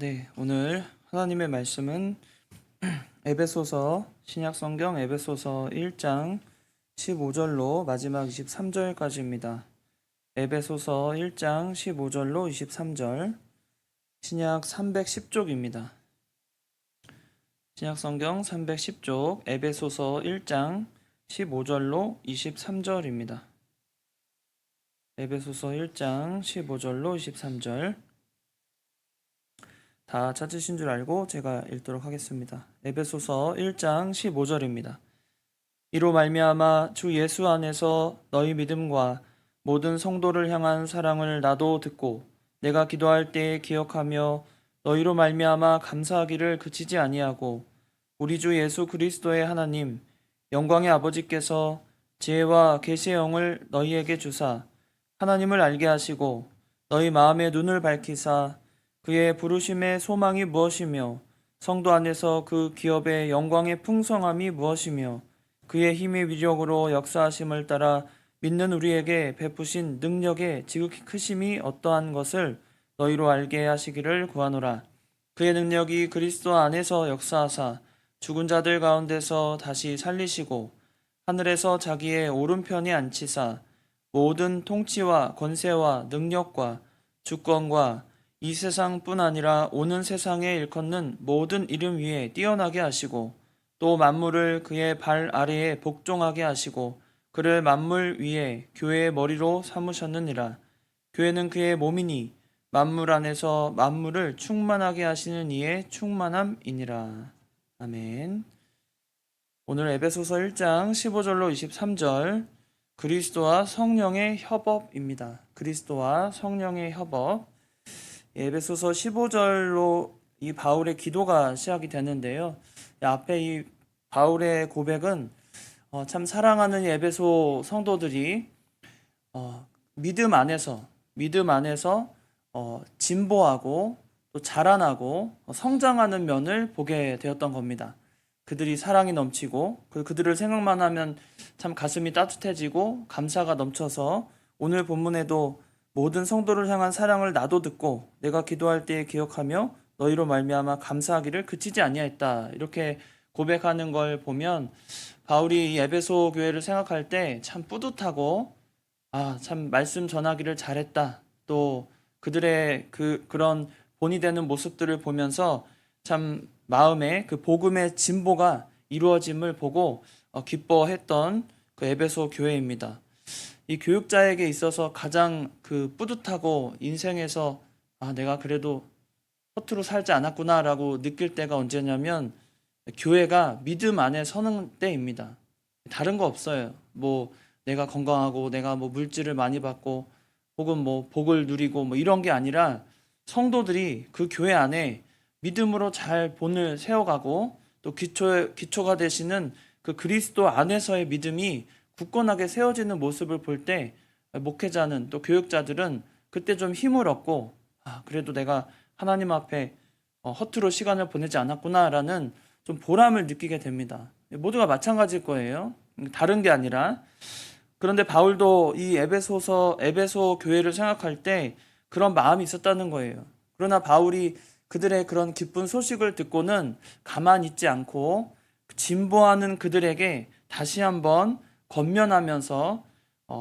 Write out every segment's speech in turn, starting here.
네, 오늘 하나님의 말씀은 에베소서 신약성경 에베소서 1장 15절로 마지막 23절까지입니다. 에베소서 1장 15절로 23절 신약 310쪽입니다. 신약성경 310쪽 에베소서 1장 15절로 23절입니다. 에베소서 1장 15절로 23절 다 찾으신 줄 알고 제가 읽도록 하겠습니다. 에베소서 1장 15절입니다. 이로 말미암아 주 예수 안에서 너희 믿음과 모든 성도를 향한 사랑을 나도 듣고 내가 기도할 때에 기억하며 너희로 말미암아 감사하기를 그치지 아니하고 우리 주 예수 그리스도의 하나님 영광의 아버지께서 지혜와 계시의 영을 너희에게 주사 하나님을 알게 하시고 너희 마음의 눈을 밝히사 그의 부르심의 소망이 무엇이며 성도 안에서 그 기업의 영광의 풍성함이 무엇이며 그의 힘의 위력으로 역사하심을 따라 믿는 우리에게 베푸신 능력의 지극히 크심이 어떠한 것을 너희로 알게 하시기를 구하노라. 그의 능력이 그리스도 안에서 역사하사 죽은 자들 가운데서 다시 살리시고 하늘에서 자기의 오른편에 앉히사 모든 통치와 권세와 능력과 주권과 이 세상뿐 아니라 오는 세상에 일컫는 모든 이름 위에 뛰어나게 하시고 또 만물을 그의 발 아래에 복종하게 하시고 그를 만물 위에 교회의 머리로 삼으셨느니라. 교회는 그의 몸이니 만물 안에서 만물을 충만하게 하시는 이의 충만함이니라. 아멘. 오늘 에베소서 1장 15절로 23절 그리스도와 성령의 협업입니다. 그리스도와 성령의 협업. 에베소서 15절로 이 바울의 기도가 시작이 되는데요. 앞에 이 바울의 고백은 참 사랑하는 에베소 성도들이 믿음 안에서 진보하고 또 자라나고 성장하는 면을 보게 되었던 겁니다. 그들이 사랑이 넘치고 그들을 생각만 하면 참 가슴이 따뜻해지고 감사가 넘쳐서 오늘 본문에도 모든 성도를 향한 사랑을 나도 듣고 내가 기도할 때에 기억하며 너희로 말미암아 감사하기를 그치지 아니하였다. 이렇게 고백하는 걸 보면 바울이 이 에베소 교회를 생각할 때 참 뿌듯하고 참 말씀 전하기를 잘했다. 또 그들의 그런 본이 되는 모습들을 보면서 참 마음에 그 복음의 진보가 이루어짐을 보고 기뻐했던 그 에베소 교회입니다. 이 교육자에게 있어서 가장 그 뿌듯하고 인생에서 내가 그래도 허투루 살지 않았구나라고 느낄 때가 언제냐면 교회가 믿음 안에 서는 때입니다. 다른 거 없어요. 뭐 내가 건강하고 내가 뭐 물질을 많이 받고 혹은 뭐 복을 누리고 뭐 이런 게 아니라 성도들이 그 교회 안에 믿음으로 잘 본을 세워가고 또 기초가 되시는 그 그리스도 안에서의 믿음이 굳건하게 세워지는 모습을 볼 때 목회자는 또 교육자들은 그때 좀 힘을 얻고 그래도 내가 하나님 앞에 허투루 시간을 보내지 않았구나라는 좀 보람을 느끼게 됩니다. 모두가 마찬가지일 거예요. 다른 게 아니라. 그런데 바울도 이 에베소 교회를 생각할 때 그런 마음이 있었다는 거예요. 그러나 바울이 그들의 그런 기쁜 소식을 듣고는 가만히 있지 않고 진보하는 그들에게 다시 한번 권면하면서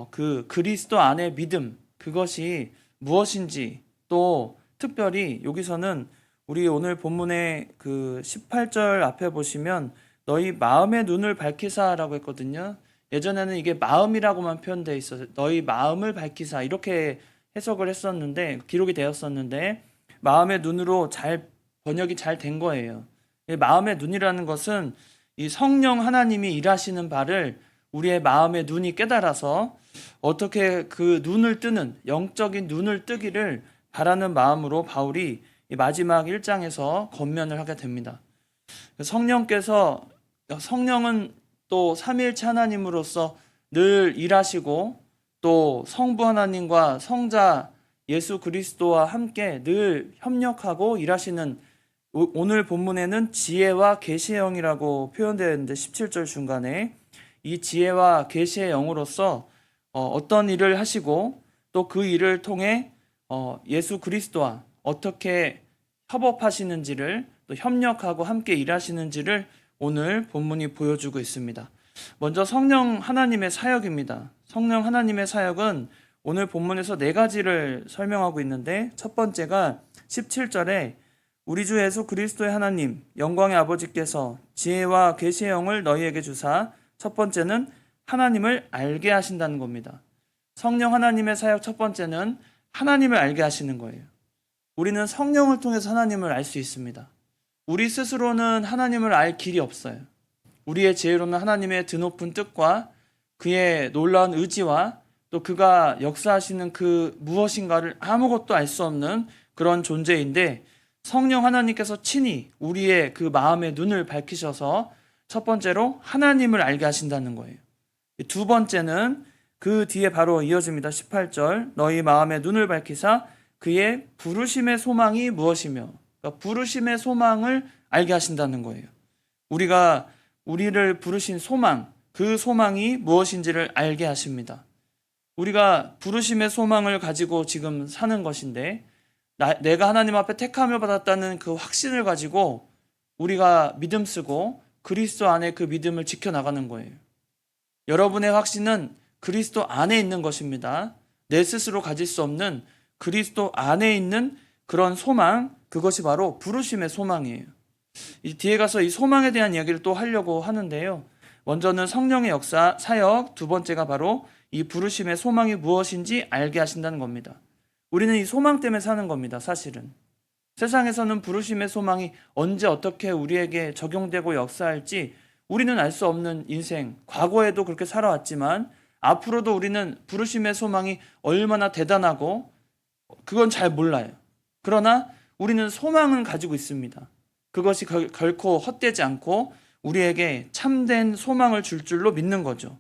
그 그리스도 안의 믿음 그것이 무엇인지 또 특별히 여기서는 우리 오늘 본문의 그 18절 앞에 보시면 너희 마음의 눈을 밝히사라고 했거든요. 예전에는 이게 마음이라고만 표현되어 있어서 너희 마음을 밝히사 이렇게 해석을 했었는데 기록이 되었었는데 마음의 눈으로 잘 번역이 잘 된 거예요. 마음의 눈이라는 것은 이 성령 하나님이 일하시는 바를 우리의 마음의 눈이 깨달아서 어떻게 그 눈을 뜨는 영적인 눈을 뜨기를 바라는 마음으로 바울이 이 마지막 1장에서 권면을 하게 됩니다. 성령은 또 삼위일체 하나님으로서 늘 일하시고 또 성부 하나님과 성자 예수 그리스도와 함께 늘 협력하고 일하시는 오늘 본문에는 지혜와 계시의 영이라고 표현되어 있는데 17절 중간에 이 지혜와 계시의 영으로서 어떤 일을 하시고 또 그 일을 통해 예수 그리스도와 어떻게 협업하시는지를, 또 협력하고 함께 일하시는지를 오늘 본문이 보여주고 있습니다. 먼저 성령 하나님의 사역입니다. 성령 하나님의 사역은 오늘 본문에서 네 가지를 설명하고 있는데, 첫 번째가 17절에 우리 주 예수 그리스도의 하나님 영광의 아버지께서 지혜와 계시의 영을 너희에게 주사, 첫 번째는 하나님을 알게 하신다는 겁니다. 성령 하나님의 사역 첫 번째는 하나님을 알게 하시는 거예요. 우리는 성령을 통해서 하나님을 알 수 있습니다. 우리 스스로는 하나님을 알 길이 없어요. 우리의 지혜로는 하나님의 드높은 뜻과 그의 놀라운 의지와 또 그가 역사하시는 그 무엇인가를 아무것도 알 수 없는 그런 존재인데, 성령 하나님께서 친히 우리의 그 마음의 눈을 밝히셔서 첫 번째로 하나님을 알게 하신다는 거예요. 두 번째는 그 뒤에 바로 이어집니다. 18절 너희 마음의 눈을 밝히사 그의 부르심의 소망이 무엇이며, 그러니까 부르심의 소망을 알게 하신다는 거예요. 우리를 부르신 소망, 그 소망이 무엇인지를 알게 하십니다. 우리가 부르심의 소망을 가지고 지금 사는 것인데, 내가 하나님 앞에 택함을 받았다는 그 확신을 가지고 우리가 믿음 쓰고 그리스도 안에 그 믿음을 지켜나가는 거예요. 여러분의 확신은 그리스도 안에 있는 것입니다. 내 스스로 가질 수 없는 그리스도 안에 있는 그런 소망, 그것이 바로 부르심의 소망이에요. 이 뒤에 가서 이 소망에 대한 이야기를 또 하려고 하는데요. 먼저는 성령의 역사, 사역, 두 번째가 바로 이 부르심의 소망이 무엇인지 알게 하신다는 겁니다. 우리는 이 소망 때문에 사는 겁니다, 사실은. 세상에서는 부르심의 소망이 언제 어떻게 우리에게 적용되고 역사할지 우리는 알 수 없는 인생, 과거에도 그렇게 살아왔지만 앞으로도 우리는 부르심의 소망이 얼마나 대단하고 그건 잘 몰라요. 그러나 우리는 소망은 가지고 있습니다. 그것이 결코 헛되지 않고 우리에게 참된 소망을 줄 줄로 믿는 거죠.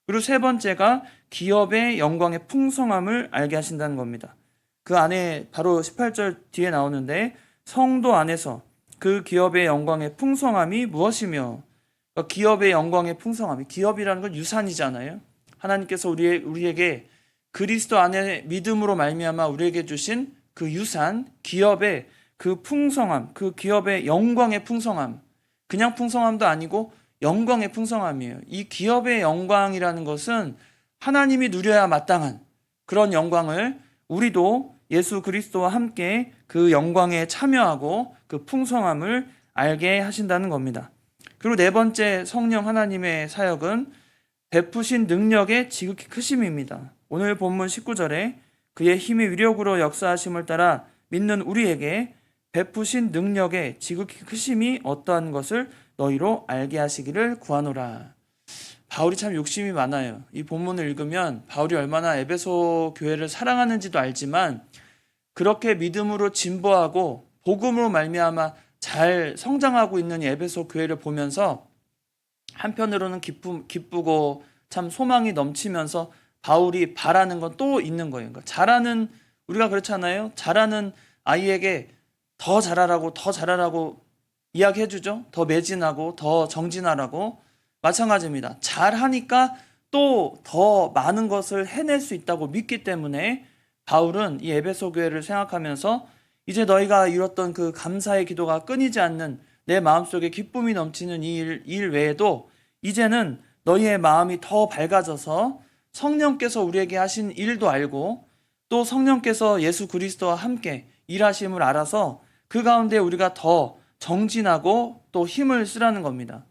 그리고 세 번째가 기업의 영광의 풍성함을 알게 하신다는 겁니다. 그 안에 바로 18절 뒤에 나오는데, 성도 안에서 그 기업의 영광의 풍성함이 무엇이며, 그러니까 기업의 영광의 풍성함이, 기업이라는 건 유산이잖아요. 하나님께서 우리에게 그리스도 안에 믿음으로 말미암아 우리에게 주신 그 유산, 기업의 그 풍성함, 그 기업의 영광의 풍성함, 그냥 풍성함도 아니고 영광의 풍성함이에요. 이 기업의 영광이라는 것은 하나님이 누려야 마땅한 그런 영광을 우리도 예수 그리스도와 함께 그 영광에 참여하고 그 풍성함을 알게 하신다는 겁니다. 그리고 네 번째 성령 하나님의 사역은 베푸신 능력의 지극히 크심입니다. 오늘 본문 19절에 그의 힘의 위력으로 역사하심을 따라 믿는 우리에게 베푸신 능력의 지극히 크심이 어떠한 것을 너희로 알게 하시기를 구하노라. 바울이 참 욕심이 많아요. 이 본문을 읽으면 바울이 얼마나 에베소 교회를 사랑하는지도 알지만, 그렇게 믿음으로 진보하고 복음으로 말미암아 잘 성장하고 있는 이 에베소 교회를 보면서 한편으로는 기쁘고 참 소망이 넘치면서 바울이 바라는 건 또 있는 거예요. 그러니까 우리가 그렇잖아요. 잘하는 아이에게 더 잘하라고 이야기해주죠. 더 매진하고 더 정진하라고. 마찬가지입니다. 잘하니까 또 더 많은 것을 해낼 수 있다고 믿기 때문에 바울은 이 에베소 교회를 생각하면서 이제 너희가 이뤘던 그 감사의 기도가 끊이지 않는 내 마음속에 기쁨이 넘치는 이 일 외에도 이제는 너희의 마음이 더 밝아져서 성령께서 우리에게 하신 일도 알고 또 성령께서 예수 그리스도와 함께 일하심을 알아서 그 가운데 우리가 더 정진하고 또 힘을 쓰라는 겁니다.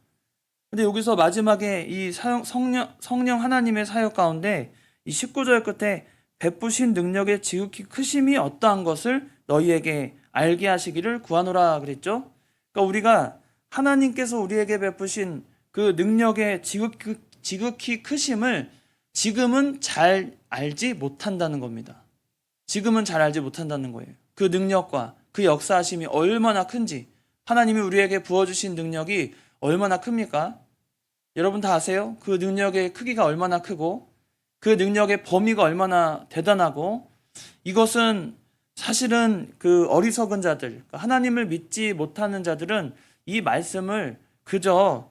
근데 여기서 마지막에 이 성령 하나님의 사역 가운데 이 19절 끝에 베푸신 능력의 지극히 크심이 어떠한 것을 너희에게 알게 하시기를 구하노라 그랬죠. 그러니까 우리가 하나님께서 우리에게 베푸신 그 능력의 지극히 크심을 지금은 잘 알지 못한다는 겁니다. 지금은 잘 알지 못한다는 거예요. 그 능력과 그 역사하심이 얼마나 큰지, 하나님이 우리에게 부어주신 능력이 얼마나 큽니까? 여러분 다 아세요? 그 능력의 크기가 얼마나 크고 그 능력의 범위가 얼마나 대단하고, 이것은 사실은 그 어리석은 자들, 하나님을 믿지 못하는 자들은 이 말씀을 그저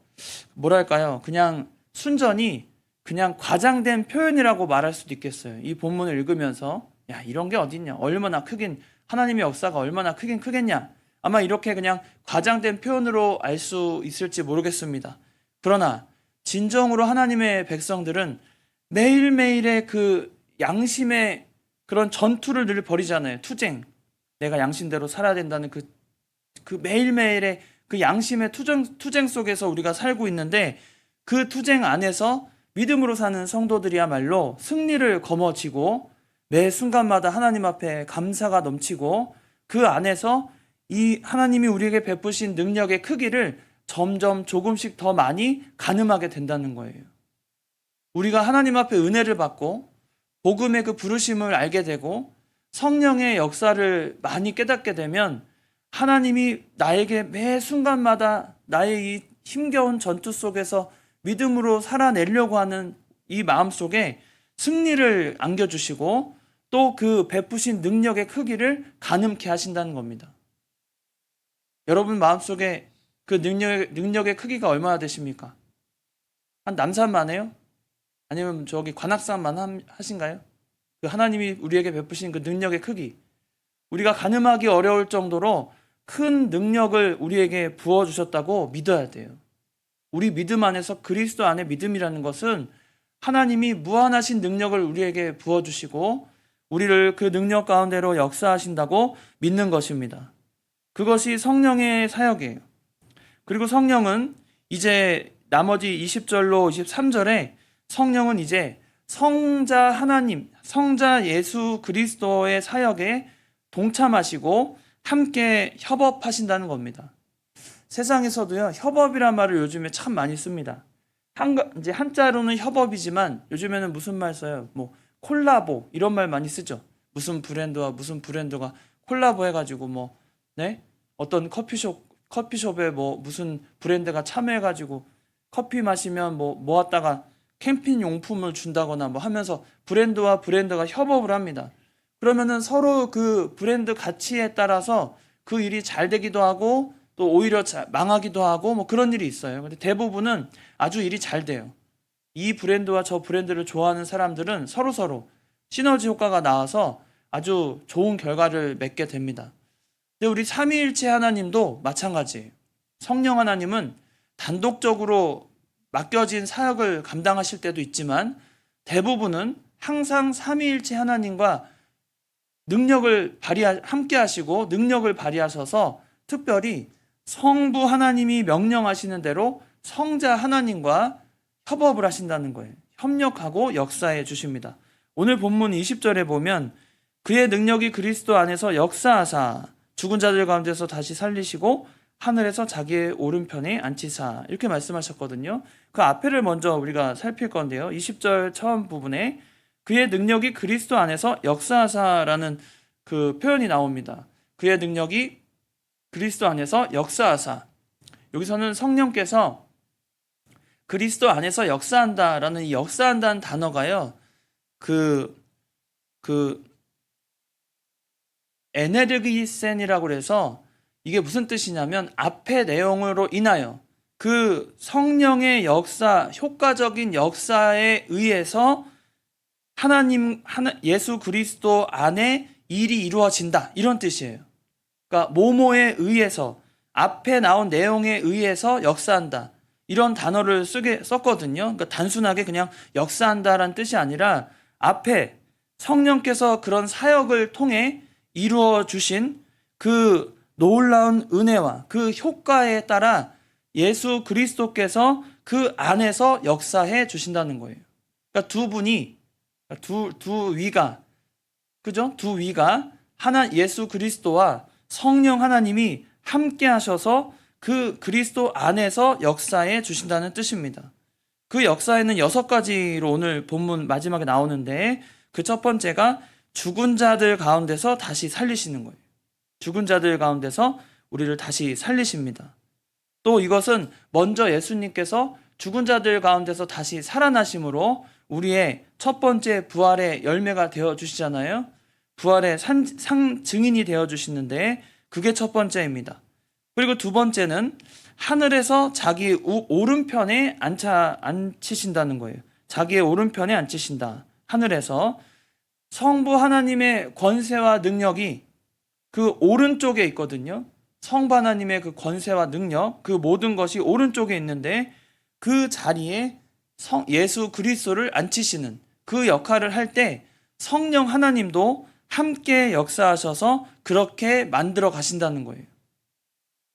그냥 순전히 그냥 과장된 표현이라고 말할 수도 있겠어요. 이 본문을 읽으면서 야, 이런 게 어딨냐, 얼마나 크긴, 하나님의 역사가 얼마나 크긴 크겠냐, 아마 이렇게 그냥 과장된 표현으로 알 수 있을지 모르겠습니다. 그러나 진정으로 하나님의 백성들은 매일매일의 그 양심의 그런 전투를 늘 벌이잖아요. 투쟁. 내가 양심대로 살아야 된다는 그 매일매일의 그 양심의 투쟁 속에서 우리가 살고 있는데, 그 투쟁 안에서 믿음으로 사는 성도들이야말로 승리를 거머쥐고 매 순간마다 하나님 앞에 감사가 넘치고, 그 안에서 이 하나님이 우리에게 베푸신 능력의 크기를 점점 조금씩 더 많이 가늠하게 된다는 거예요. 우리가 하나님 앞에 은혜를 받고 복음의 그 부르심을 알게 되고 성령의 역사를 많이 깨닫게 되면, 하나님이 나에게 매 순간마다 나의 이 힘겨운 전투 속에서 믿음으로 살아내려고 하는 이 마음 속에 승리를 안겨주시고 또 그 베푸신 능력의 크기를 가늠케 하신다는 겁니다. 여러분 마음속에 그 능력의 크기가 얼마나 되십니까? 한 남산만 해요? 아니면 저기 관악산만 하신가요? 그 하나님이 우리에게 베푸신 그 능력의 크기, 우리가 가늠하기 어려울 정도로 큰 능력을 우리에게 부어주셨다고 믿어야 돼요. 우리 믿음 안에서, 그리스도 안에 믿음이라는 것은 하나님이 무한하신 능력을 우리에게 부어주시고 우리를 그 능력 가운데로 역사하신다고 믿는 것입니다. 그것이 성령의 사역이에요. 그리고 성령은 이제 나머지 20절로 23절에 성령은 이제 성자 하나님, 성자 예수 그리스도의 사역에 동참하시고 함께 협업하신다는 겁니다. 세상에서도요, 협업이란 말을 요즘에 참 많이 씁니다. 이제 한자로는 협업이지만 요즘에는 무슨 말 써요? 뭐 콜라보 이런 말 많이 쓰죠. 무슨 브랜드와 무슨 브랜드가 콜라보 해가지고 네? 어떤 커피숍에 무슨 브랜드가 참여해가지고 커피 마시면 모았다가 캠핑 용품을 준다거나 하면서 브랜드와 브랜드가 협업을 합니다. 그러면은 서로 그 브랜드 가치에 따라서 그 일이 잘 되기도 하고 또 오히려 망하기도 하고 그런 일이 있어요. 근데 대부분은 아주 일이 잘 돼요. 이 브랜드와 저 브랜드를 좋아하는 사람들은 서로 시너지 효과가 나와서 아주 좋은 결과를 맺게 됩니다. 근데 우리 삼위일체 하나님도 마찬가지예요. 성령 하나님은 단독적으로 맡겨진 사역을 감당하실 때도 있지만 대부분은 항상 삼위일체 하나님과 함께 하시고 능력을 발휘하셔서 특별히 성부 하나님이 명령하시는 대로 성자 하나님과 협업을 하신다는 거예요. 협력하고 역사해 주십니다. 오늘 본문 20절에 보면 그의 능력이 그리스도 안에서 역사하사 죽은 자들 가운데서 다시 살리시고 하늘에서 자기의 오른편에 앉히사, 이렇게 말씀하셨거든요. 그 앞에를 먼저 우리가 살필 건데요. 20절 처음 부분에 그의 능력이 그리스도 안에서 역사하사라는 그 표현이 나옵니다. 그의 능력이 그리스도 안에서 역사하사. 여기서는 성령께서 그리스도 안에서 역사한다라는 이 역사한다는 단어가요. 에네르기센이라고 해서 이게 무슨 뜻이냐면 앞의 내용으로 인하여 그 성령의 역사, 효과적인 역사에 의해서 예수 그리스도 안에 일이 이루어진다, 이런 뜻이에요. 그러니까 뭐뭐에 의해서, 앞에 나온 내용에 의해서 역사한다, 이런 단어를 썼거든요. 그러니까 단순하게 그냥 역사한다라는 뜻이 아니라 앞에 성령께서 그런 사역을 통해 이루어 주신 그 놀라운 은혜와 그 효과에 따라 예수 그리스도께서 그 안에서 역사해 주신다는 거예요. 그러니까 두 위가, 그죠? 두 위가 예수 그리스도와 성령 하나님이 함께 하셔서 그 그리스도 안에서 역사해 주신다는 뜻입니다. 그 역사에는 6가지로 오늘 본문 마지막에 나오는데, 그 첫 번째가 죽은 자들 가운데서 다시 살리시는 거예요. 죽은 자들 가운데서 우리를 다시 살리십니다. 또 이것은 먼저 예수님께서 죽은 자들 가운데서 다시 살아나심으로 우리의 첫 번째 부활의 열매가 되어 주시잖아요. 부활의 증인이 되어 주시는데 그게 첫 번째입니다. 그리고 두 번째는 하늘에서 자기 오른편에 앉히신다는 거예요. 자기의 오른편에 앉히신다. 하늘에서 성부 하나님의 권세와 능력이 그 오른쪽에 있거든요. 성부 하나님의 그 권세와 능력, 그 모든 것이 오른쪽에 있는데 그 자리에 예수 그리스도를 앉히시는 그 역할을 할 때 성령 하나님도 함께 역사하셔서 그렇게 만들어 가신다는 거예요.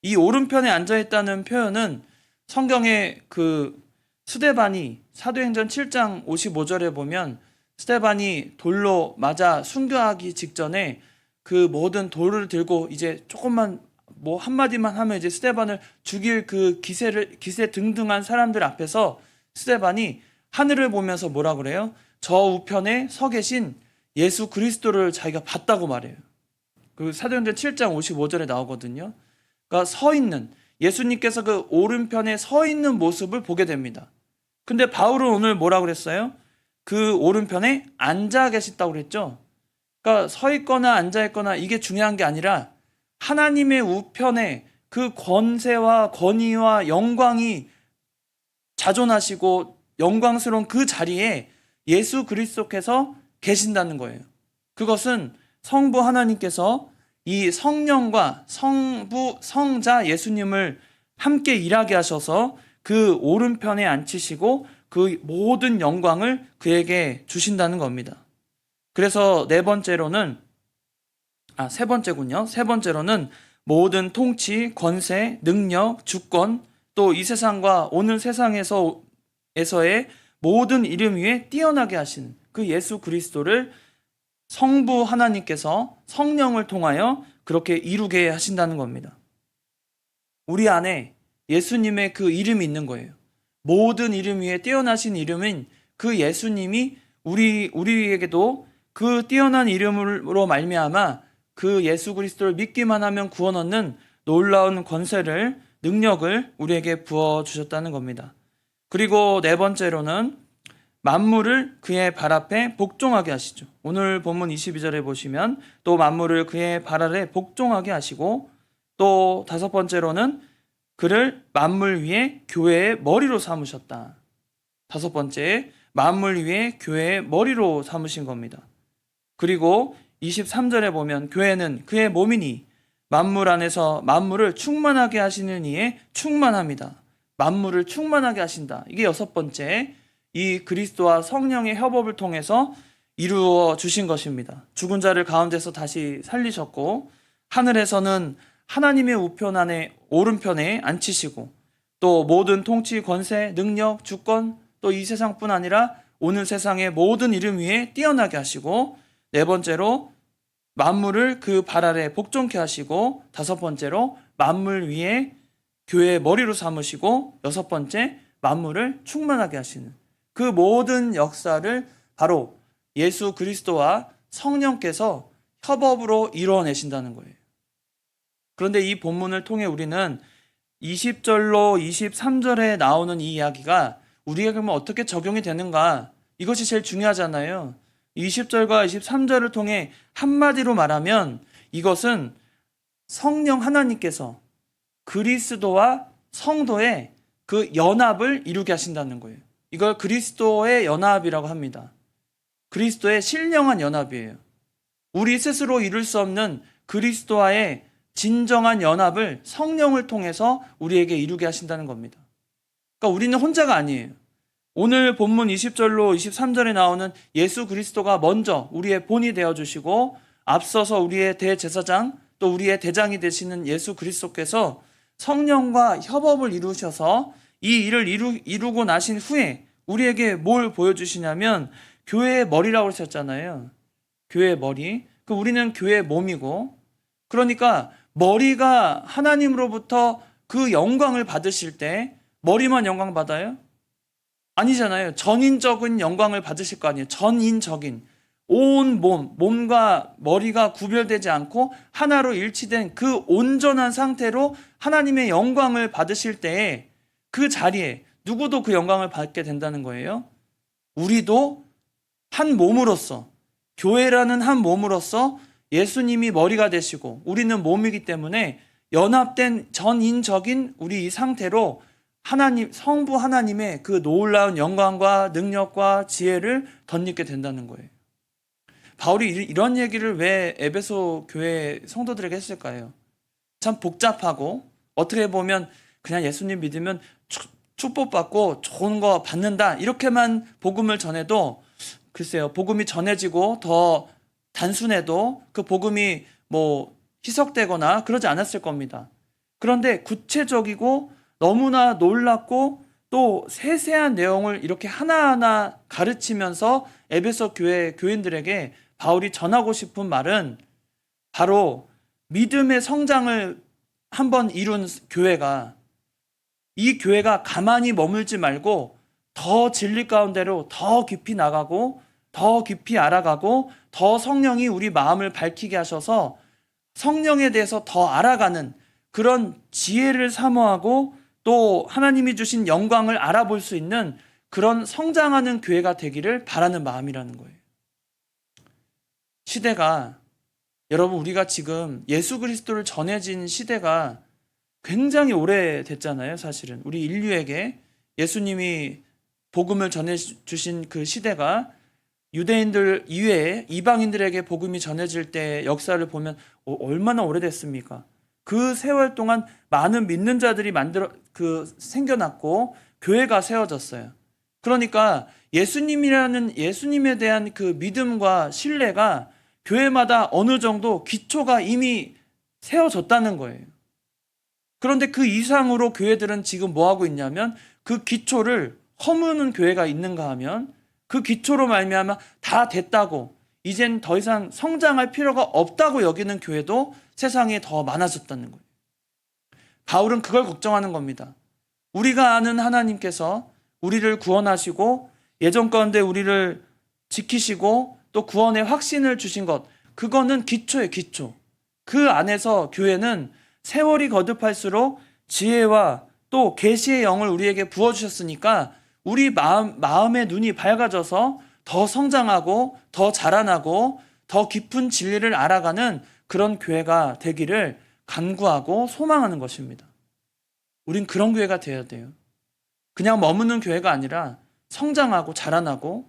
이 오른편에 앉아 있다는 표현은 성경의 그 스데반이 사도행전 7장 55절에 보면 스데반이 돌로 맞아 순교하기 직전에 그 모든 돌을 들고 이제 조금만 뭐 한마디만 하면 이제 스데반을 죽일 그 기세 등등한 사람들 앞에서 스데반이 하늘을 보면서 뭐라 그래요? 저 우편에 서 계신 예수 그리스도를 자기가 봤다고 말해요. 그 사도행전 7장 55절에 나오거든요. 그러니까 서 있는 예수님께서 그 오른편에 서 있는 모습을 보게 됩니다. 근데 바울은 오늘 뭐라 그랬어요? 그 오른편에 앉아 계셨다고 그랬죠. 그러니까 서 있거나 앉아 있거나 이게 중요한 게 아니라 하나님의 우편에 그 권세와 권위와 영광이 자존하시고 영광스러운 그 자리에 예수 그리스도께서 계신다는 거예요. 그것은 성부 하나님께서 이 성령과 성부, 성자 예수님을 함께 일하게 하셔서 그 오른편에 앉히시고 그 모든 영광을 그에게 주신다는 겁니다. 그래서 세 번째군요. 세 번째로는 모든 통치, 권세, 능력, 주권, 또 이 세상과 오는 세상에서의 모든 이름 위에 뛰어나게 하신 그 예수 그리스도를 성부 하나님께서 성령을 통하여 그렇게 이루게 하신다는 겁니다. 우리 안에 예수님의 그 이름이 있는 거예요. 모든 이름 위에 뛰어나신 이름인 그 예수님이 우리에게도 그 뛰어난 이름으로 말미암아 그 예수 그리스도를 믿기만 하면 구원 얻는 놀라운 권세를, 능력을 우리에게 부어주셨다는 겁니다. 그리고 네 번째로는 만물을 그의 발 앞에 복종하게 하시죠. 오늘 본문 22절에 보시면 또 만물을 그의 발 아래 복종하게 하시고, 또 다섯 번째로는 그를 만물 위에 교회의 머리로 삼으셨다. 다섯 번째, 만물 위에 교회의 머리로 삼으신 겁니다. 그리고 23절에 보면 교회는 그의 몸이니 만물 안에서 만물을 충만하게 하시는 이의 충만합니다. 만물을 충만하게 하신다. 이게 여섯 번째, 이 그리스도와 성령의 협업을 통해서 이루어 주신 것입니다. 죽은 자를 가운데서 다시 살리셨고, 하늘에서는 하나님의 우편 안에 오른편에 앉히시고, 또 모든 통치, 권세, 능력, 주권, 또 이 세상뿐 아니라 오는 세상의 모든 이름 위에 뛰어나게 하시고, 네 번째로 만물을 그 발 아래 복종케 하시고, 다섯 번째로 만물 위에 교회의 머리로 삼으시고, 여섯 번째 만물을 충만하게 하시는 그 모든 역사를 바로 예수 그리스도와 성령께서 협업으로 이루어내신다는 거예요. 그런데 이 본문을 통해 우리는 20절로 23절에 나오는 이 이야기가 우리에게 그러면 어떻게 적용이 되는가? 이것이 제일 중요하잖아요. 20절과 23절을 통해 한마디로 말하면 이것은 성령 하나님께서 그리스도와 성도의 그 연합을 이루게 하신다는 거예요. 이걸 그리스도의 연합이라고 합니다. 그리스도의 신령한 연합이에요. 우리 스스로 이룰 수 없는 그리스도와의 진정한 연합을 성령을 통해서 우리에게 이루게 하신다는 겁니다. 그러니까 우리는 혼자가 아니에요. 오늘 본문 20절로 23절에 나오는 예수 그리스도가 먼저 우리의 본이 되어주시고, 앞서서 우리의 대제사장, 또 우리의 대장이 되시는 예수 그리스도께서 성령과 협업을 이루셔서 이 일을 이루고 나신 후에 우리에게 뭘 보여주시냐면 교회의 머리라고 하셨잖아요. 교회의 머리. 우리는 교회의 몸이고, 그러니까 머리가 하나님으로부터 그 영광을 받으실 때 머리만 영광 받아요? 아니잖아요. 전인적인 영광을 받으실 거 아니에요. 전인적인. 온 몸과 머리가 구별되지 않고 하나로 일치된 그 온전한 상태로 하나님의 영광을 받으실 때에 그 자리에 누구도 그 영광을 받게 된다는 거예요. 우리도 한 몸으로서, 교회라는 한 몸으로서 예수님이 머리가 되시고 우리는 몸이기 때문에 연합된 전인적인 우리 이 상태로 하나님, 성부 하나님의 그 놀라운 영광과 능력과 지혜를 덧입게 된다는 거예요. 바울이 이런 얘기를 왜 에베소 교회 성도들에게 했을까요? 참 복잡하고 어떻게 보면 그냥 예수님 믿으면 축복받고 좋은 거 받는다 이렇게만 복음을 전해도 글쎄요, 복음이 전해지고 더 단순해도 그 복음이 뭐 희석되거나 그러지 않았을 겁니다. 그런데 구체적이고 너무나 놀랍고 또 세세한 내용을 이렇게 하나하나 가르치면서 에베소 교회 교인들에게 바울이 전하고 싶은 말은 바로 믿음의 성장을 한번 이룬 교회가, 이 교회가 가만히 머물지 말고 더 진리 가운데로 더 깊이 나가고 더 깊이 알아가고 더 성령이 우리 마음을 밝히게 하셔서 성령에 대해서 더 알아가는 그런 지혜를 사모하고 또 하나님이 주신 영광을 알아볼 수 있는 그런 성장하는 교회가 되기를 바라는 마음이라는 거예요. 시대가, 여러분, 우리가 지금 예수 그리스도를 전해진 시대가 굉장히 오래됐잖아요. 사실은 우리 인류에게 예수님이 복음을 전해주신 그 시대가 유대인들 이외에 이방인들에게 복음이 전해질 때 역사를 보면 얼마나 오래됐습니까? 그 세월 동안 많은 믿는 자들이 생겨났고 교회가 세워졌어요. 그러니까 예수님에 대한 그 믿음과 신뢰가 교회마다 어느 정도 기초가 이미 세워졌다는 거예요. 그런데 그 이상으로 교회들은 지금 뭐 하고 있냐면 그 기초를 허무는 교회가 있는가 하면 그 기초로 말미암아 다 됐다고 이젠 더 이상 성장할 필요가 없다고 여기는 교회도 세상에 더 많아졌다는 거예요. 바울은 그걸 걱정하는 겁니다. 우리가 아는 하나님께서 우리를 구원하시고 예전 가운데 우리를 지키시고 또 구원의 확신을 주신 것, 그거는 기초예요, 기초. 그 안에서 교회는 세월이 거듭할수록 지혜와 또 계시의 영을 우리에게 부어주셨으니까 우리 마음의 눈이 밝아져서 더 성장하고 더 자라나고 더 깊은 진리를 알아가는 그런 교회가 되기를 간구하고 소망하는 것입니다. 우린 그런 교회가 되어야 돼요. 그냥 머무는 교회가 아니라 성장하고 자라나고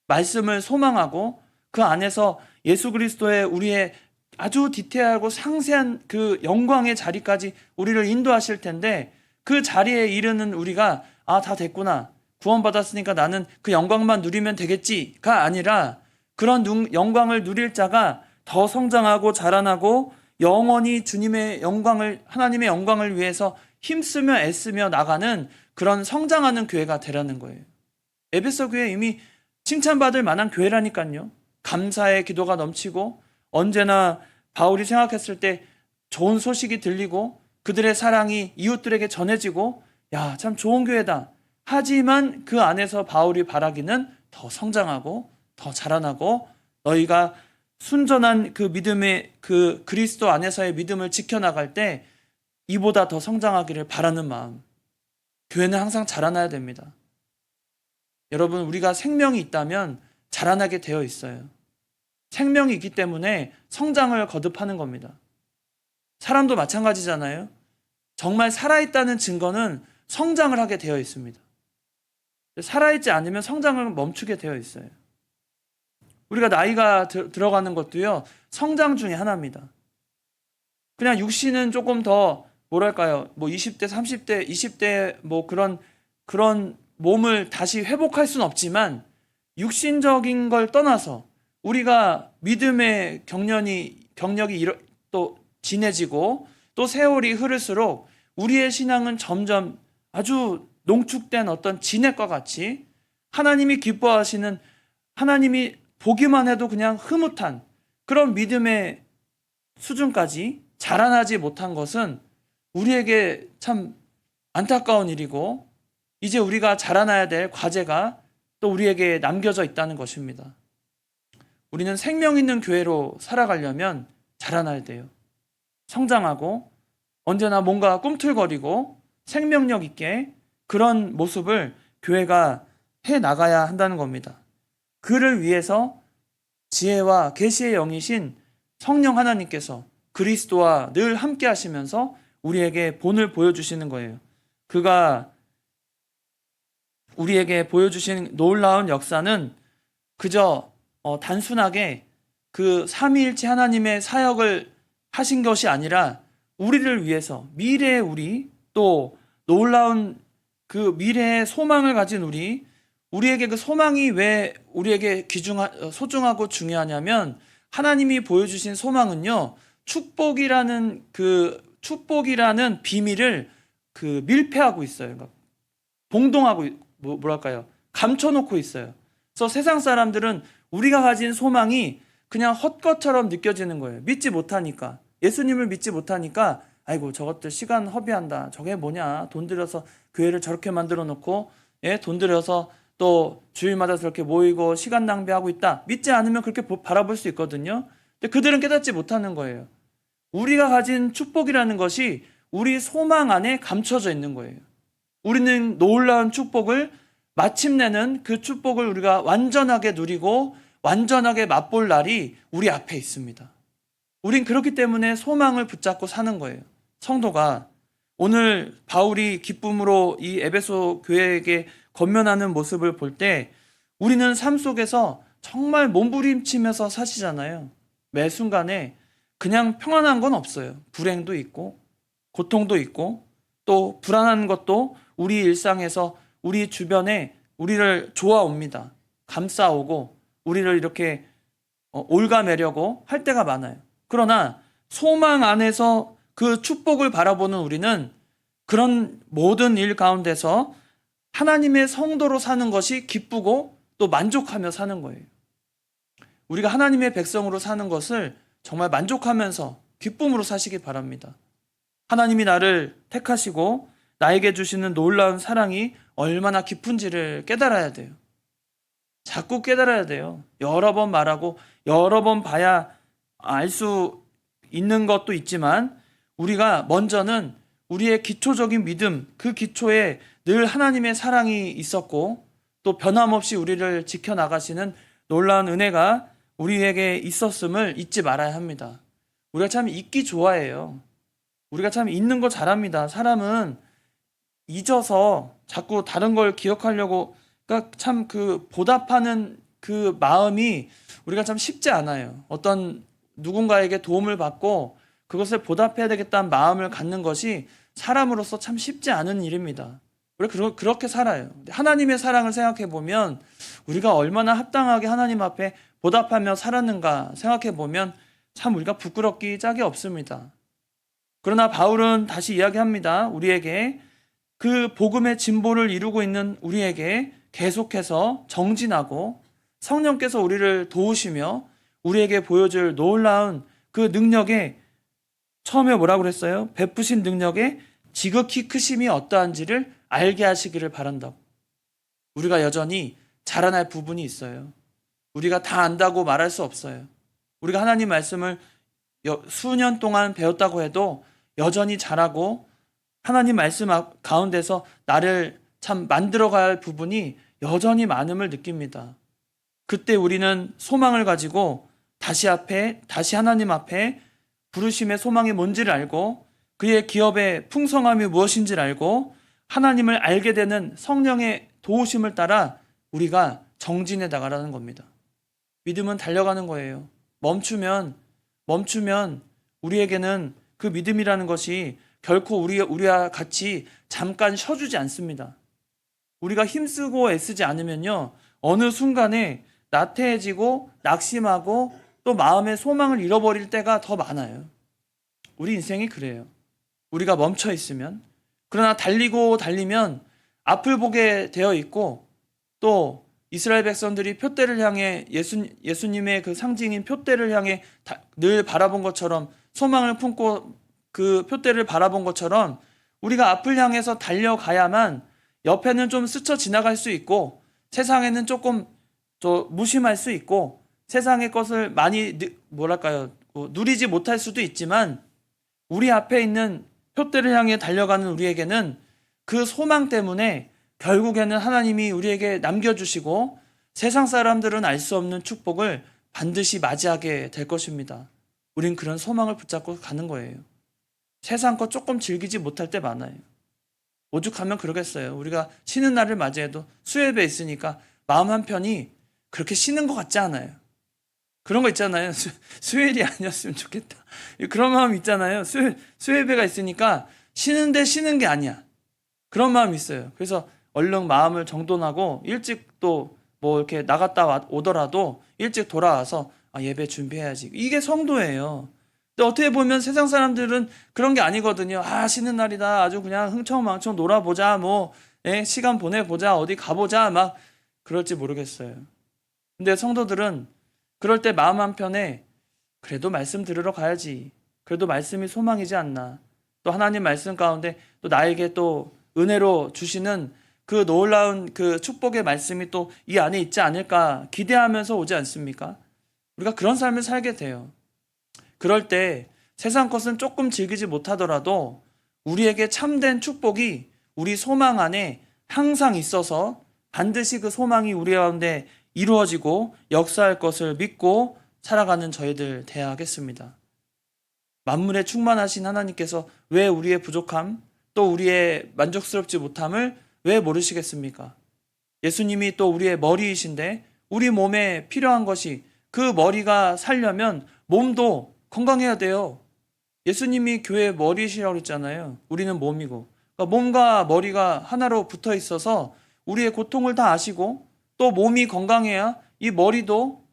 말씀을 소망하고 그 안에서 예수 그리스도의 우리의 아주 디테일하고 상세한 그 영광의 자리까지 우리를 인도하실 텐데 그 자리에 이르는 우리가 다 됐구나. 구원받았으니까 나는 그 영광만 누리면 되겠지가 아니라 그런 영광을 누릴 자가 더 성장하고 자라나고 영원히 주님의 영광을, 하나님의 영광을 위해서 힘쓰며 애쓰며 나가는 그런 성장하는 교회가 되라는 거예요. 에베소 교회 이미 칭찬받을 만한 교회라니까요. 감사의 기도가 넘치고 언제나 바울이 생각했을 때 좋은 소식이 들리고 그들의 사랑이 이웃들에게 전해지고 참 좋은 교회다. 하지만 그 안에서 바울이 바라기는 더 성장하고 더 자라나고 너희가 순전한 그 믿음의 그 그리스도 안에서의 믿음을 지켜나갈 때 이보다 더 성장하기를 바라는 마음. 교회는 항상 자라나야 됩니다. 여러분, 우리가 생명이 있다면 자라나게 되어 있어요. 생명이 있기 때문에 성장을 거듭하는 겁니다. 사람도 마찬가지잖아요. 정말 살아있다는 증거는 성장을 하게 되어 있습니다. 살아있지 않으면 성장을 멈추게 되어 있어요. 우리가 나이가 들어가는 것도요, 성장 중에 하나입니다. 그냥 육신은 조금 더, 뭐랄까요, 20대, 30대, 20대, 그런 몸을 다시 회복할 수는 없지만, 육신적인 걸 떠나서, 우리가 믿음의 경력이 또 진해지고, 또 세월이 흐를수록, 우리의 신앙은 점점 아주 농축된 어떤 진액과 같이, 하나님이 기뻐하시는, 하나님이 보기만 해도 그냥 흐뭇한 그런 믿음의 수준까지 자라나지 못한 것은 우리에게 참 안타까운 일이고 이제 우리가 자라나야 될 과제가 또 우리에게 남겨져 있다는 것입니다. 우리는 생명 있는 교회로 살아가려면 자라나야 돼요. 성장하고 언제나 뭔가 꿈틀거리고 생명력 있게 그런 모습을 교회가 해나가야 한다는 겁니다. 그를 위해서 지혜와 계시의 영이신 성령 하나님께서 그리스도와 늘 함께 하시면서 우리에게 본을 보여주시는 거예요. 그가 우리에게 보여주신 놀라운 역사는 그저 단순하게 그 삼위일체 하나님의 사역을 하신 것이 아니라 우리를 위해서 미래의 우리, 또 놀라운 그 미래의 소망을 가진 우리에게 그 소망이 왜 우리에게 소중하고 중요하냐면, 하나님이 보여주신 소망은요, 축복이라는 비밀을 밀폐하고 있어요. 그러니까 봉동하고 뭐랄까요? 감춰놓고 있어요. 그래서 세상 사람들은 우리가 가진 소망이 그냥 헛것처럼 느껴지는 거예요. 믿지 못하니까. 예수님을 믿지 못하니까 아이고 저것들 시간 허비한다. 저게 뭐냐. 돈 들여서 교회를 저렇게 만들어 놓고 돈 들여서 또 주일마다 저렇게 모이고 시간 낭비하고 있다. 믿지 않으면 그렇게 바라볼 수 있거든요. 근데 그들은 깨닫지 못하는 거예요. 우리가 가진 축복이라는 것이 우리 소망 안에 감춰져 있는 거예요. 우리는 놀라운 축복을, 마침내는 그 축복을 우리가 완전하게 누리고 완전하게 맛볼 날이 우리 앞에 있습니다. 우린 그렇기 때문에 소망을 붙잡고 사는 거예요. 성도가 오늘 바울이 기쁨으로 이 에베소 교회에게 권면하는 모습을 볼 때, 우리는 삶 속에서 정말 몸부림치면서 사시잖아요. 매 순간에 그냥 평안한 건 없어요. 불행도 있고 고통도 있고 또 불안한 것도 우리 일상에서 우리 주변에 우리를 좋아옵니다. 감싸오고 우리를 이렇게 올가매려고 할 때가 많아요. 그러나 소망 안에서 그 축복을 바라보는 우리는 그런 모든 일 가운데서 하나님의 성도로 사는 것이 기쁘고 또 만족하며 사는 거예요. 우리가 하나님의 백성으로 사는 것을 정말 만족하면서 기쁨으로 사시기 바랍니다. 하나님이 나를 택하시고 나에게 주시는 놀라운 사랑이 얼마나 깊은지를 깨달아야 돼요. 자꾸 깨달아야 돼요. 여러 번 말하고 여러 번 봐야 알 수 있는 것도 있지만, 우리가 먼저는 우리의 기초적인 믿음, 그 기초에 늘 하나님의 사랑이 있었고 또 변함없이 우리를 지켜나가시는 놀라운 은혜가 우리에게 있었음을 잊지 말아야 합니다. 우리가 참 잊기 좋아해요. 우리가 참 잊는 거 잘합니다. 사람은 잊어서 자꾸 다른 걸 기억하려고, 그러니까 참 보답하는 그 마음이 우리가 참 쉽지 않아요. 어떤 누군가에게 도움을 받고 그것을 보답해야 되겠다는 마음을 갖는 것이 사람으로서 참 쉽지 않은 일입니다. 우리가 그렇게 살아요. 하나님의 사랑을 생각해 보면 우리가 얼마나 합당하게 하나님 앞에 보답하며 살았는가 생각해 보면 참 우리가 부끄럽기 짝이 없습니다. 그러나 바울은 다시 이야기합니다. 우리에게 그 복음의 진보를 이루고 있는 우리에게 계속해서 정진하고 성령께서 우리를 도우시며 우리에게 보여줄 놀라운 그 능력에, 처음에 뭐라고 그랬어요? 베푸신 능력에 지극히 크심이 어떠한지를 알게 하시기를 바란다고. 우리가 여전히 자라날 부분이 있어요. 우리가 다 안다고 말할 수 없어요. 우리가 하나님 말씀을 수년 동안 배웠다고 해도 여전히 잘하고 하나님 말씀 가운데서 나를 참 만들어갈 부분이 여전히 많음을 느낍니다. 그때 우리는 소망을 가지고 다시 하나님 앞에 부르심의 소망이 뭔지를 알고 그의 기업의 풍성함이 무엇인지를 알고 하나님을 알게 되는 성령의 도우심을 따라 우리가 정진해 나가라는 겁니다. 믿음은 달려가는 거예요. 멈추면 우리에게는 그 믿음이라는 것이 결코 우리와 같이 잠깐 쉬어주지 않습니다. 우리가 힘쓰고 애쓰지 않으면요, 어느 순간에 나태해지고 낙심하고 또 마음의 소망을 잃어버릴 때가 더 많아요. 우리 인생이 그래요. 우리가 멈춰 있으면. 그러나 달리면 앞을 보게 되어 있고, 또 이스라엘 백성들이 표대를 향해 예수님의 그 상징인 표대를 향해 늘 바라본 것처럼, 소망을 품고 그 표대를 바라본 것처럼 우리가 앞을 향해서 달려가야만 옆에는 좀 스쳐 지나갈 수 있고 세상에는 조금 무심할 수 있고 세상의 것을 많이 누리지 못할 수도 있지만, 우리 앞에 있는 표대를 향해 달려가는 우리에게는 그 소망 때문에 결국에는 하나님이 우리에게 남겨주시고 세상 사람들은 알 수 없는 축복을 반드시 맞이하게 될 것입니다. 우린 그런 소망을 붙잡고 가는 거예요. 세상 거 조금 즐기지 못할 때 많아요. 오죽하면 그러겠어요. 우리가 쉬는 날을 맞이해도 수협에 있으니까 마음 한편이 그렇게 쉬는 것 같지 않아요. 그런 거 있잖아요. 수요일이 아니었으면 좋겠다. 그런 마음 있잖아요. 수요예배가 있으니까 쉬는데 쉬는 게 아니야. 그런 마음이 있어요. 그래서 얼른 마음을 정돈하고 일찍 또 뭐 이렇게 나갔다 오더라도 일찍 돌아와서 예배 준비해야지. 이게 성도예요. 근데 어떻게 보면 세상 사람들은 그런 게 아니거든요. 쉬는 날이다. 아주 그냥 흥청망청 놀아보자. 뭐, 시간 보내보자. 어디 가보자. 막 그럴지 모르겠어요. 근데 성도들은 그럴 때 마음 한편에 그래도 말씀 들으러 가야지. 그래도 말씀이 소망이지 않나. 또 하나님 말씀 가운데 또 나에게 또 은혜로 주시는 그 놀라운 그 축복의 말씀이 또 이 안에 있지 않을까 기대하면서 오지 않습니까? 우리가 그런 삶을 살게 돼요. 그럴 때 세상 것은 조금 즐기지 못하더라도 우리에게 참된 축복이 우리 소망 안에 항상 있어서 반드시 그 소망이 우리 가운데 이루어지고 역사할 것을 믿고 살아가는 저희들 되어야 하겠습니다. 만물에 충만하신 하나님께서 왜 우리의 부족함, 또 우리의 만족스럽지 못함을 왜 모르시겠습니까? 예수님이 또 우리의 머리이신데 우리 몸에 필요한 것이 그 머리가 살려면 몸도 건강해야 돼요. 예수님이 교회의 머리시라고 했잖아요. 우리는 몸이고. 그러니까 몸과 머리가 하나로 붙어 있어서 우리의 고통을 다 아시고 또 몸이 건강해야 이 머리도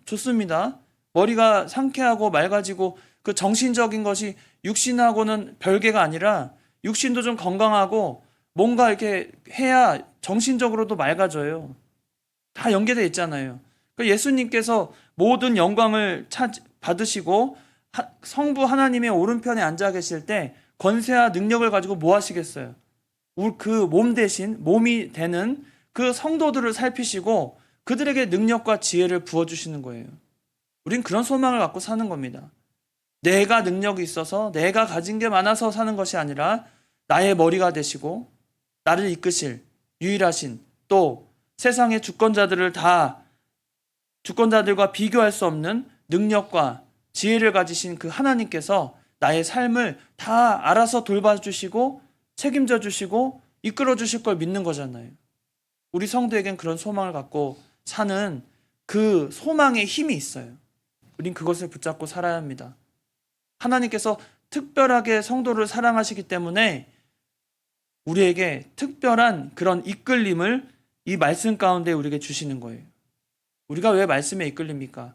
좋습니다. 머리가 상쾌하고 맑아지고 그 정신적인 것이 육신하고는 별개가 아니라 육신도 좀 건강하고 뭔가 이렇게 해야 정신적으로도 맑아져요. 다 연계되어 있잖아요. 그러니까 예수님께서 모든 영광을 받으시고 성부 하나님의 오른편에 앉아 계실 때 권세와 능력을 가지고 뭐 하시겠어요? 그 몸 대신 몸이 되는 그 성도들을 살피시고 그들에게 능력과 지혜를 부어주시는 거예요. 우린 그런 소망을 갖고 사는 겁니다. 내가 능력이 있어서 내가 가진 게 많아서 사는 것이 아니라 나의 머리가 되시고 나를 이끄실 유일하신 또 세상의 주권자들과 비교할 수 없는 능력과 지혜를 가지신 그 하나님께서 나의 삶을 다 알아서 돌봐주시고 책임져 주시고 이끌어 주실 걸 믿는 거잖아요. 우리 성도에겐 그런 소망을 갖고 사는 그 소망의 힘이 있어요. 우린 그것을 붙잡고 살아야 합니다. 하나님께서 특별하게 성도를 사랑하시기 때문에 우리에게 특별한 그런 이끌림을 이 말씀 가운데 우리에게 주시는 거예요. 우리가 왜 말씀에 이끌립니까?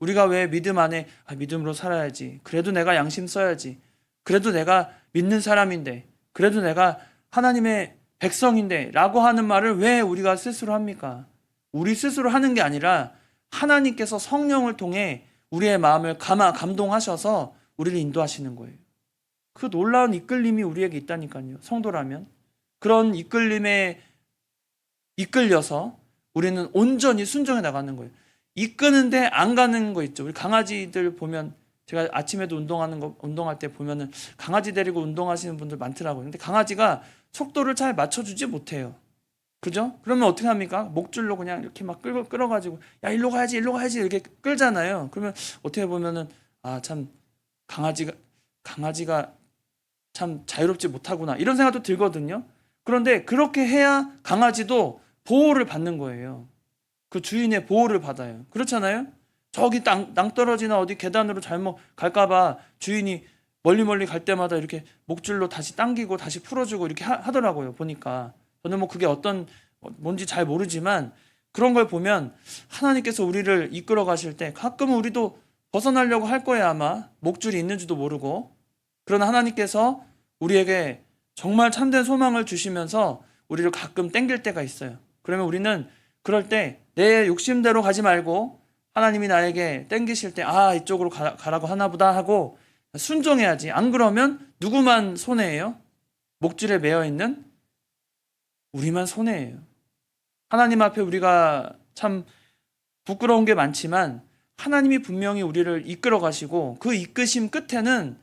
우리가 왜 믿음 안에 믿음으로 살아야지. 그래도 내가 양심 써야지. 그래도 내가 믿는 사람인데. 그래도 내가 하나님의 백성인데 라고 하는 말을 왜 우리가 스스로 합니까? 우리 스스로 하는 게 아니라 하나님께서 성령을 통해 우리의 마음을 감동하셔서 우리를 인도하시는 거예요. 그 놀라운 이끌림이 우리에게 있다니까요. 성도라면. 그런 이끌림에 이끌려서 우리는 온전히 순종해 나가는 거예요. 이끄는데 안 가는 거 있죠. 우리 강아지들 보면 제가 아침에도 운동할 때 보면은 강아지 데리고 운동하시는 분들 많더라고요. 근데 강아지가 속도를 잘 맞춰주지 못해요. 그죠? 그러면 어떻게 합니까? 목줄로 그냥 이렇게 막 끌어가지고 야, 일로 가야지 이렇게 끌잖아요. 그러면 어떻게 보면은 참 강아지가 참 자유롭지 못하구나 이런 생각도 들거든요. 그런데 그렇게 해야 강아지도 보호를 받는 거예요. 그 주인의 보호를 받아요. 그렇잖아요? 저기 낭떠러지나 어디 계단으로 잘못 갈까봐 주인이 멀리 갈 때마다 이렇게 목줄로 다시 당기고 다시 풀어주고 이렇게 하더라고요. 보니까 저는 뭐 그게 뭔지 잘 모르지만 그런 걸 보면 하나님께서 우리를 이끌어 가실 때 가끔은 우리도 벗어나려고 할 거예요. 아마 목줄이 있는지도 모르고. 그러나 하나님께서 우리에게 정말 참된 소망을 주시면서 우리를 가끔 땡길 때가 있어요. 그러면 우리는 그럴 때 내 욕심대로 가지 말고 하나님이 나에게 땡기실 때 이쪽으로 가라고 하나 보다 하고 순종해야지. 안 그러면 누구만 손해예요? 목줄에 매여 있는 우리만 손해예요. 하나님 앞에 우리가 참 부끄러운 게 많지만 하나님이 분명히 우리를 이끌어 가시고 그 이끄심 끝에는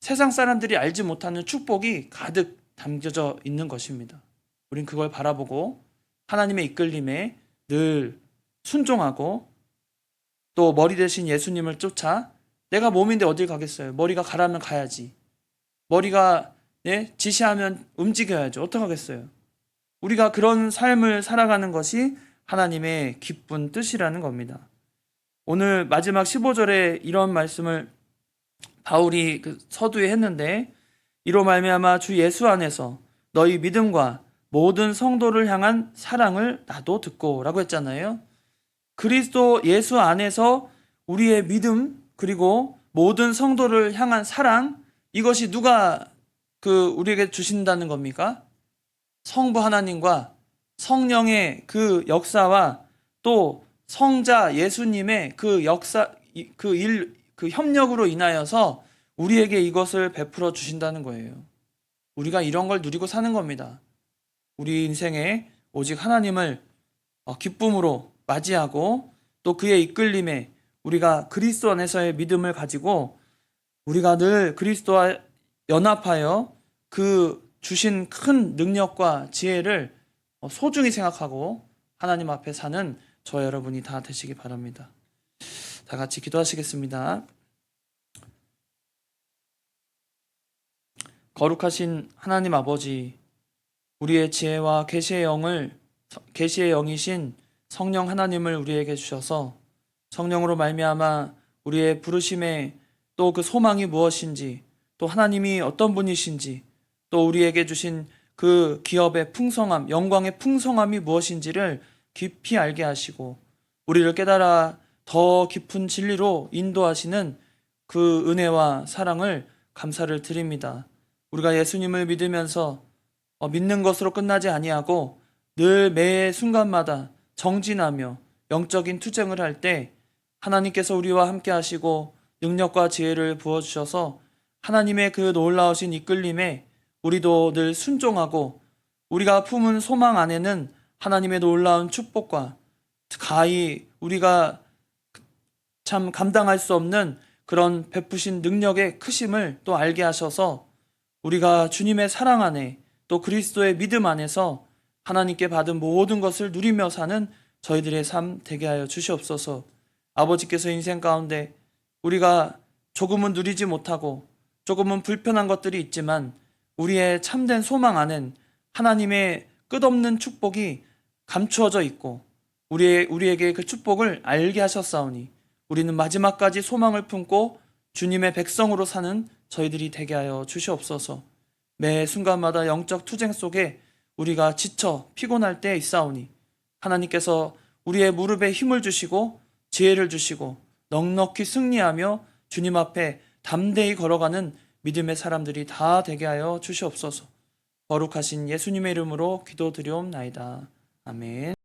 세상 사람들이 알지 못하는 축복이 가득 담겨져 있는 것입니다. 우린 그걸 바라보고 하나님의 이끌림에 늘 순종하고 또 머리 대신 예수님을 쫓아 내가 몸인데 어딜 가겠어요? 머리가 가라면 가야지. 머리가 지시하면 움직여야죠. 어떡하겠어요? 우리가 그런 삶을 살아가는 것이 하나님의 기쁜 뜻이라는 겁니다. 오늘 마지막 15절에 이런 말씀을 바울이 그 서두에 했는데, 이로 말미암아 주 예수 안에서 너희 믿음과 모든 성도를 향한 사랑을 나도 듣고라고 했잖아요. 그리스도 예수 안에서 우리의 믿음, 그리고 모든 성도를 향한 사랑, 이것이 누가 우리에게 주신다는 겁니까? 성부 하나님과 성령의 그 역사와 또 성자 예수님의 그 역사, 그 협력으로 인하여서 우리에게 이것을 베풀어 주신다는 거예요. 우리가 이런 걸 누리고 사는 겁니다. 우리 인생에 오직 하나님을 기쁨으로 맞이하고 또 그의 이끌림에 우리가 그리스도 안에서의 믿음을 가지고 우리가 늘 그리스도와 연합하여 그 주신 큰 능력과 지혜를 소중히 생각하고 하나님 앞에 사는 저 여러분이 다 되시기 바랍니다. 다 같이 기도하시겠습니다. 거룩하신 하나님 아버지, 우리의 지혜와 계시의 영이신 성령 하나님을 우리에게 주셔서 성령으로 말미암아 우리의 부르심에 또 그 소망이 무엇인지, 또 하나님이 어떤 분이신지, 또 우리에게 주신 그 기업의 풍성함, 영광의 풍성함이 무엇인지를 깊이 알게 하시고 우리를 깨달아 더 깊은 진리로 인도하시는 그 은혜와 사랑을 감사를 드립니다. 우리가 예수님을 믿으면서 믿는 것으로 끝나지 아니하고 늘 매 순간마다 정진하며 영적인 투쟁을 할 때 하나님께서 우리와 함께 하시고 능력과 지혜를 부어주셔서 하나님의 그 놀라우신 이끌림에 우리도 늘 순종하고 우리가 품은 소망 안에는 하나님의 놀라운 축복과 가히 우리가 참 감당할 수 없는 그런 베푸신 능력의 크심을 또 알게 하셔서 우리가 주님의 사랑 안에 또 그리스도의 믿음 안에서 하나님께 받은 모든 것을 누리며 사는 저희들의 삶 되게 하여 주시옵소서. 아버지께서 인생 가운데 우리가 조금은 누리지 못하고 조금은 불편한 것들이 있지만 우리의 참된 소망 안엔 하나님의 끝없는 축복이 감추어져 있고 우리에게 그 축복을 알게 하셨사오니 우리는 마지막까지 소망을 품고 주님의 백성으로 사는 저희들이 되게 하여 주시옵소서. 매 순간마다 영적 투쟁 속에 우리가 지쳐 피곤할 때 있사오니 하나님께서 우리의 무릎에 힘을 주시고 지혜를 주시고 넉넉히 승리하며 주님 앞에 담대히 걸어가는 믿음의 사람들이 다 되게 하여 주시옵소서. 거룩하신 예수님의 이름으로 기도드리옵나이다. 아멘.